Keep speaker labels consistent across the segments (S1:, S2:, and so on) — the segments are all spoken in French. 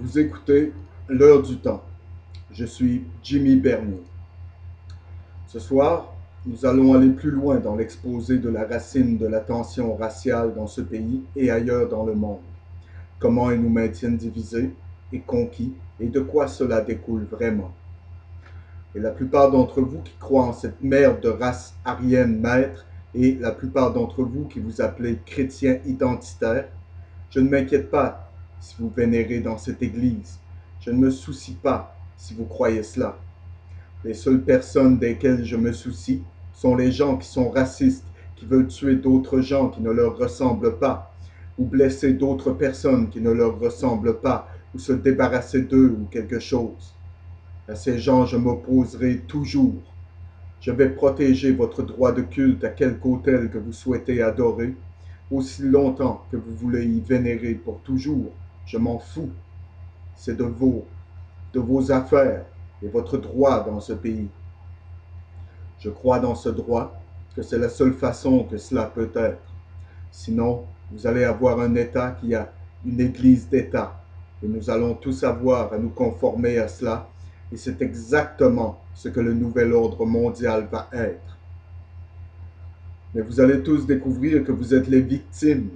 S1: Vous écoutez L'heure du temps. Je suis Jimmy Bernier. Ce soir, nous allons aller plus loin dans l'exposé de la racine de la tension raciale dans ce pays et ailleurs dans le monde. Comment ils nous maintiennent divisés et conquis et de quoi cela découle vraiment. Et la plupart d'entre vous qui croient en cette merde de race aryenne maître et la plupart d'entre vous qui vous appelez chrétiens identitaires, je ne m'inquiète pas si vous vénérez dans cette église. Je ne me soucie pas si vous croyez cela. Les seules personnes desquelles je me soucie sont les gens qui sont racistes, qui veulent tuer d'autres gens qui ne leur ressemblent pas, ou blesser d'autres personnes qui ne leur ressemblent pas, ou se débarrasser d'eux ou quelque chose. À ces gens, je m'opposerai toujours. Je vais protéger votre droit de culte à quelque autel que vous souhaitez adorer, aussi longtemps que vous voulez y vénérer pour toujours. Je m'en fous. C'est de vos affaires et votre droit dans ce pays. Je crois dans ce droit, que c'est la seule façon que cela peut être. Sinon, vous allez avoir un État qui a une Église d'État, et nous allons tous avoir à nous conformer à cela, et c'est exactement ce que le nouvel ordre mondial va être. Mais vous allez tous découvrir que vous êtes les victimes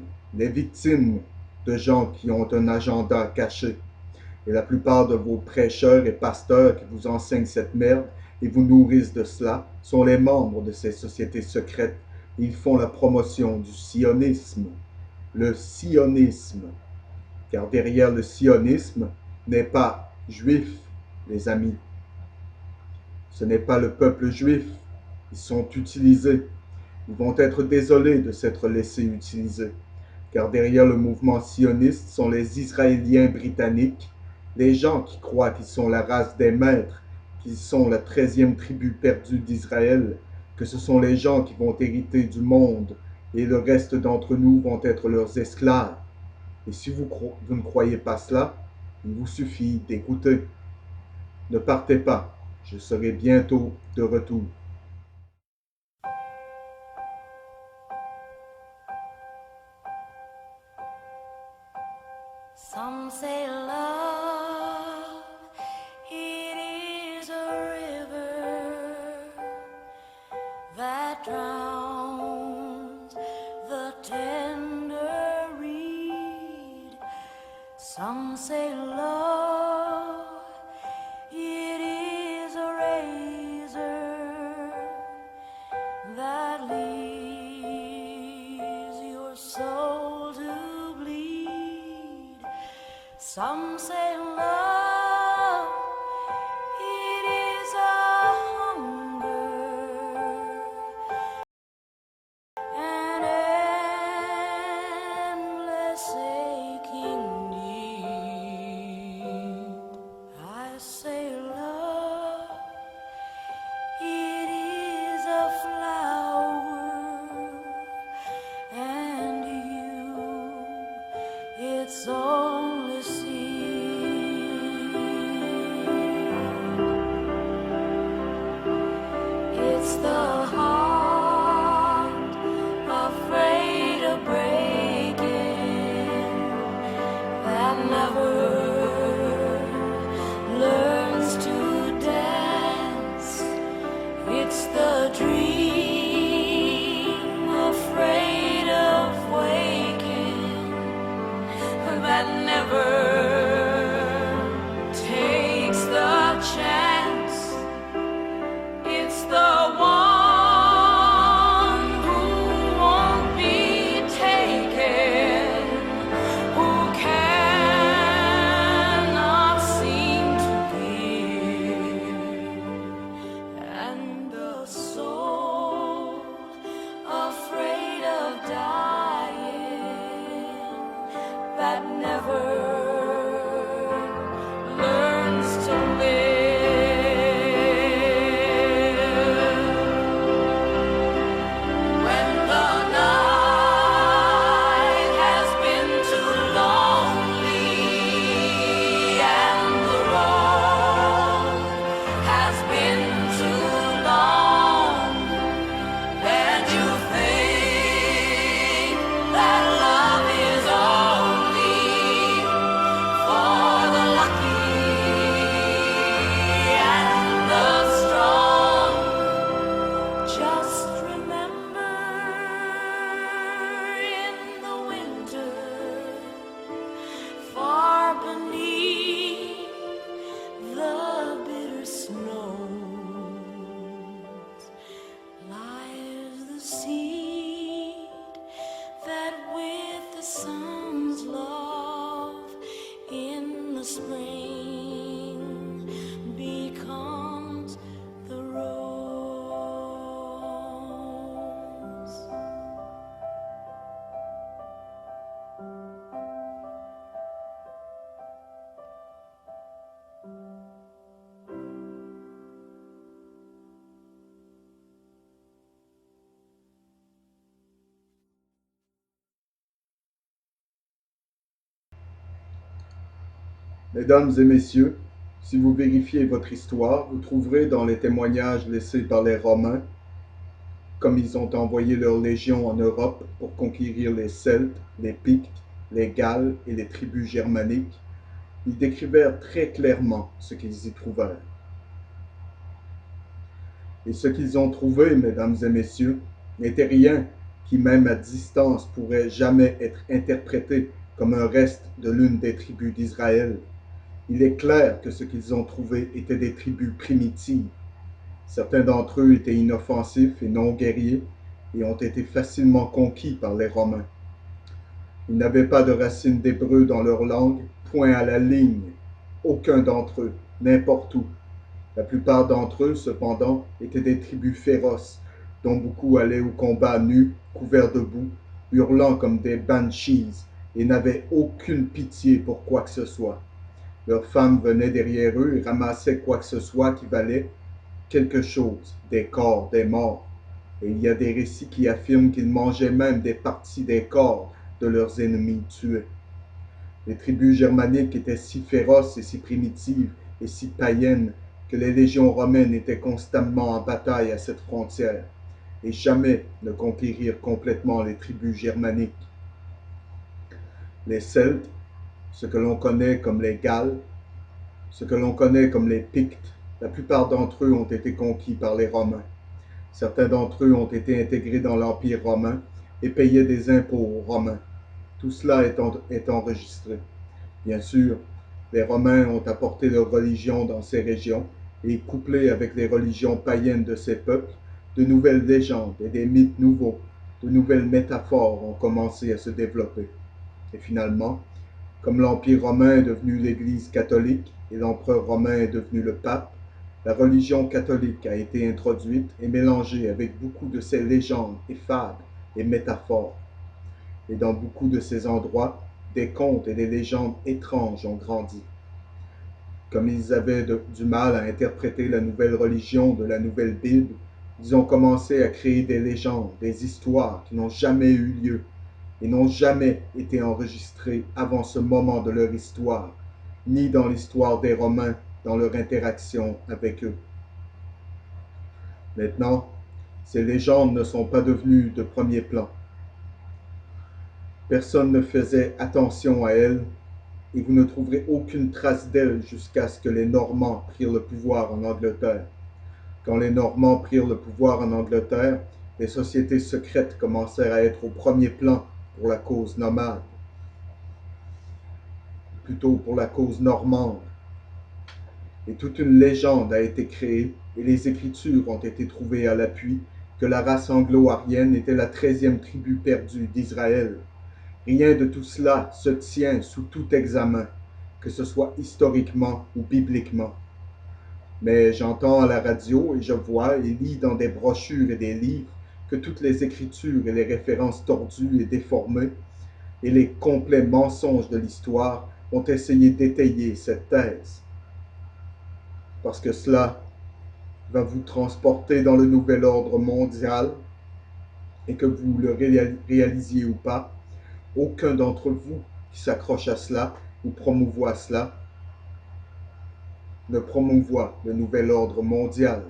S1: de gens qui ont un agenda caché. Et la plupart de vos prêcheurs et pasteurs qui vous enseignent cette merde et vous nourrissent de cela sont les membres de ces sociétés secrètes. Et ils font la promotion du sionisme. Le sionisme. Car derrière le sionisme n'est pas juif, les amis. Ce n'est pas le peuple juif. Ils sont utilisés. Ils vont être désolés de s'être laissés utiliser. Car derrière le mouvement sioniste sont les Israéliens britanniques, les gens qui croient qu'ils sont la race des maîtres, qu'ils sont la 13e tribu perdue d'Israël, que ce sont les gens qui vont hériter du monde et le reste d'entre nous vont être leurs esclaves. Et si vous ne croyez pas cela, il vous suffit d'écouter. Ne partez pas, je serai bientôt de retour.
S2: Some say love, it is a river that drowns the tender reed. Some say love, it is a razor that leaves your soul to bleed. Some say love, it is a hunger, an endless aching need. I say love, it is a flower, and it's only seed. It's the heart afraid of breaking that never learns to dance. It's the dream afraid of waking that never takes the chance. It's the one
S1: Mesdames et messieurs, si vous vérifiez votre histoire, vous trouverez dans les témoignages laissés par les Romains, comme ils ont envoyé leurs légions en Europe pour conquérir les Celtes, les Pictes, les Galles et les tribus germaniques, ils décrivèrent très clairement ce qu'ils y trouvèrent. Et ce qu'ils ont trouvé, mesdames et messieurs, n'était rien qui, même à distance, pourrait jamais être interprété comme un reste de l'une des tribus d'Israël. Il est clair que ce qu'ils ont trouvé étaient des tribus primitives. Certains d'entre eux étaient inoffensifs et non guerriers et ont été facilement conquis par les Romains. Ils n'avaient pas de racines d'hébreu dans leur langue, point à la ligne, aucun d'entre eux, n'importe où. La plupart d'entre eux, cependant, étaient des tribus féroces, dont beaucoup allaient au combat nus, couverts de boue, hurlant comme des banshees, et n'avaient aucune pitié pour quoi que ce soit. Leurs femmes venaient derrière eux et ramassaient quoi que ce soit qui valait quelque chose, des corps, des morts. Et il y a des récits qui affirment qu'ils mangeaient même des parties des corps de leurs ennemis tués. Les tribus germaniques étaient si féroces et si primitives et si païennes que les légions romaines étaient constamment en bataille à cette frontière et jamais ne conquérirent complètement les tribus germaniques. Les Celtes, ce que l'on connaît comme les Galles, ce que l'on connaît comme les Pictes, la plupart d'entre eux ont été conquis par les Romains. Certains d'entre eux ont été intégrés dans l'Empire romain et payaient des impôts aux Romains. Tout cela est enregistré. Bien sûr, les Romains ont apporté leur religion dans ces régions et, couplé avec les religions païennes de ces peuples, de nouvelles légendes et des mythes nouveaux, de nouvelles métaphores ont commencé à se développer. Et finalement, comme l'Empire romain est devenu l'Église catholique et l'empereur romain est devenu le pape, la religion catholique a été introduite et mélangée avec beaucoup de ces légendes et fables et métaphores. Et dans beaucoup de ces endroits, des contes et des légendes étranges ont grandi. Comme ils avaient du mal à interpréter la nouvelle religion de la nouvelle Bible, ils ont commencé à créer des légendes, des histoires qui n'ont jamais eu lieu et n'ont jamais été enregistrées avant ce moment de leur histoire, ni dans l'histoire des Romains dans leur interaction avec eux. Maintenant, ces légendes ne sont pas devenues de premier plan. Personne ne faisait attention à elles et vous ne trouverez aucune trace d'elles jusqu'à ce que les Normands prirent le pouvoir en Angleterre. Quand les Normands prirent le pouvoir en Angleterre, les sociétés secrètes commencèrent à être au premier plan pour la cause nomade, plutôt pour la cause normande. Et toute une légende a été créée et les écritures ont été trouvées à l'appui que la race anglo-arienne était la 13e tribu perdue d'Israël. Rien de tout cela se tient sous tout examen, que ce soit historiquement ou bibliquement. Mais j'entends à la radio et je vois et lis dans des brochures et des livres que toutes les écritures et les références tordues et déformées et les complets mensonges de l'histoire ont essayé d'étayer cette thèse. Parce que cela va vous transporter dans le nouvel ordre mondial et que vous le réalisiez ou pas, aucun d'entre vous qui s'accroche à cela ou promouvoit cela ne promouvoit le nouvel ordre mondial.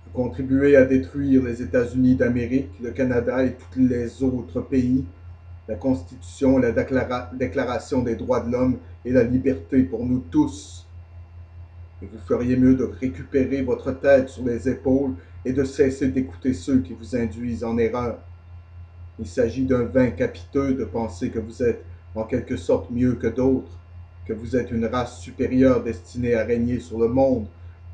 S1: Vous contribuez à détruire les États-Unis d'Amérique, le Canada et tous les autres pays, la Constitution et la Déclaration des droits de l'homme et la liberté pour nous tous. Et vous feriez mieux de récupérer votre tête sur les épaules et de cesser d'écouter ceux qui vous induisent en erreur. Il s'agit d'un vain capiteux de penser que vous êtes en quelque sorte mieux que d'autres, que vous êtes une race supérieure destinée à régner sur le monde,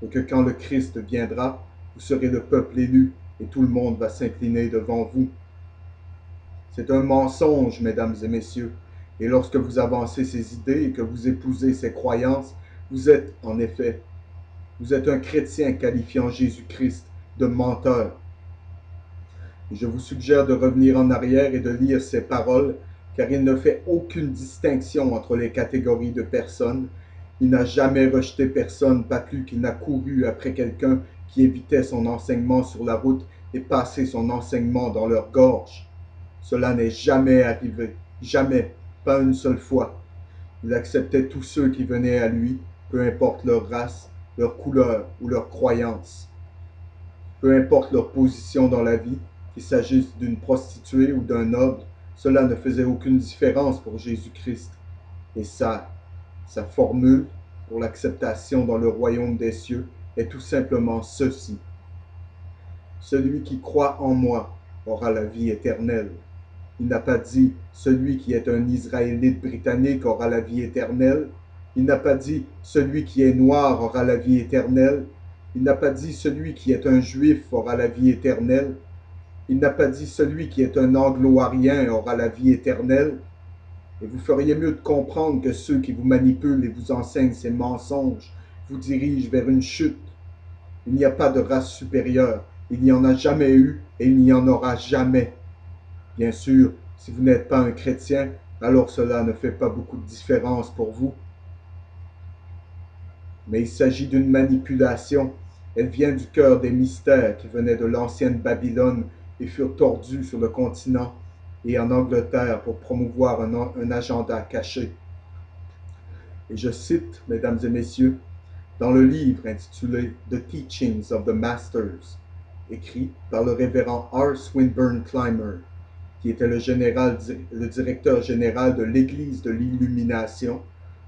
S1: et que quand le Christ viendra, vous serez le peuple élu et tout le monde va s'incliner devant vous. C'est un mensonge, mesdames et messieurs, et lorsque vous avancez ces idées et que vous épousez ces croyances, vous êtes, en effet, vous êtes un chrétien qualifiant Jésus-Christ de menteur. Et je vous suggère de revenir en arrière et de lire ces paroles, car il ne fait aucune distinction entre les catégories de personnes. Il n'a jamais rejeté personne, pas plus qu'il n'a couru après quelqu'un qui évitait son enseignement sur la route et passé son enseignement dans leur gorge. Cela n'est jamais arrivé, jamais, pas une seule fois. Il acceptait tous ceux qui venaient à lui, peu importe leur race, leur couleur ou leur croyance. Peu importe leur position dans la vie, qu'il s'agisse d'une prostituée ou d'un noble, cela ne faisait aucune différence pour Jésus-Christ. Et sa formule pour l'acceptation dans le royaume des cieux est tout simplement ceci. Celui qui croit en moi aura la vie éternelle. Il n'a pas dit celui qui est un Israélite britannique aura la vie éternelle. Il n'a pas dit celui qui est noir aura la vie éternelle. Il n'a pas dit celui qui est un juif aura la vie éternelle. Il n'a pas dit celui qui est un anglo-arien aura la vie éternelle. Et vous feriez mieux de comprendre que ceux qui vous manipulent et vous enseignent ces mensonges vous dirigent vers une chute. Il n'y a pas de race supérieure. Il n'y en a jamais eu et il n'y en aura jamais. Bien sûr, si vous n'êtes pas un chrétien, alors cela ne fait pas beaucoup de différence pour vous. Mais il s'agit d'une manipulation. Elle vient du cœur des mystères qui venaient de l'ancienne Babylone et furent tordus sur le continent et en Angleterre pour promouvoir un agenda caché. Et je cite, mesdames et messieurs, dans le livre intitulé The Teachings of the Masters, écrit par le révérend R. Swinburne Clymer, qui était le directeur général de l'Église de l'Illumination,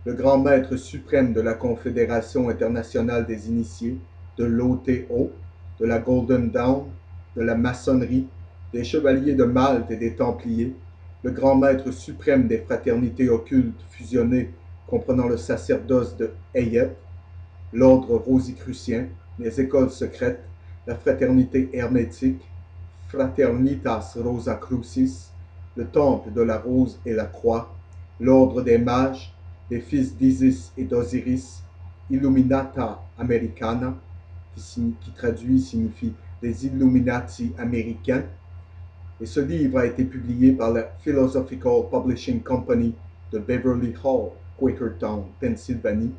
S1: le grand maître suprême de la Confédération internationale des initiés, de l'OTO, de la Golden Dawn, de la maçonnerie, des chevaliers de Malte et des Templiers, le grand maître suprême des fraternités occultes fusionnées comprenant le sacerdoce de Hayet, l'ordre rosicrucien, les écoles secrètes, la fraternité hermétique, Fraternitas Rosacrucis, le temple de la rose et la croix, l'ordre des mages, les fils d'Isis et d'Osiris, Illuminata Americana, qui traduit signifie les Illuminati américains. Et ce livre a été publié par la Philosophical Publishing Company de Beverly Hall, Quakertown, Pennsylvanie,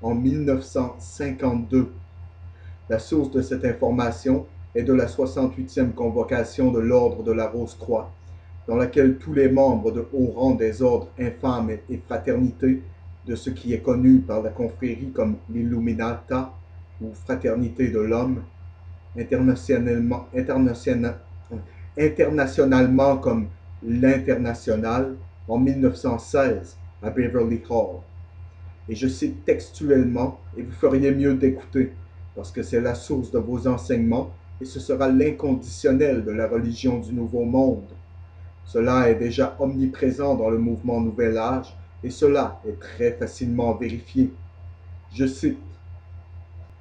S1: en 1952. La source de cette information est de la 68e convocation de l'Ordre de la Rose-Croix, dans laquelle tous les membres de haut rang des ordres infâmes et fraternités de ce qui est connu par la confrérie comme l'Illuminata ou Fraternité de l'Homme, internationalement comme l'International, en 1916 à Beverly Hall. Et je cite textuellement, et vous feriez mieux d'écouter, parce que c'est la source de vos enseignements, et ce sera l'inconditionnel de la religion du Nouveau Monde. Cela est déjà omniprésent dans le mouvement Nouvel Âge, et cela est très facilement vérifié. Je cite,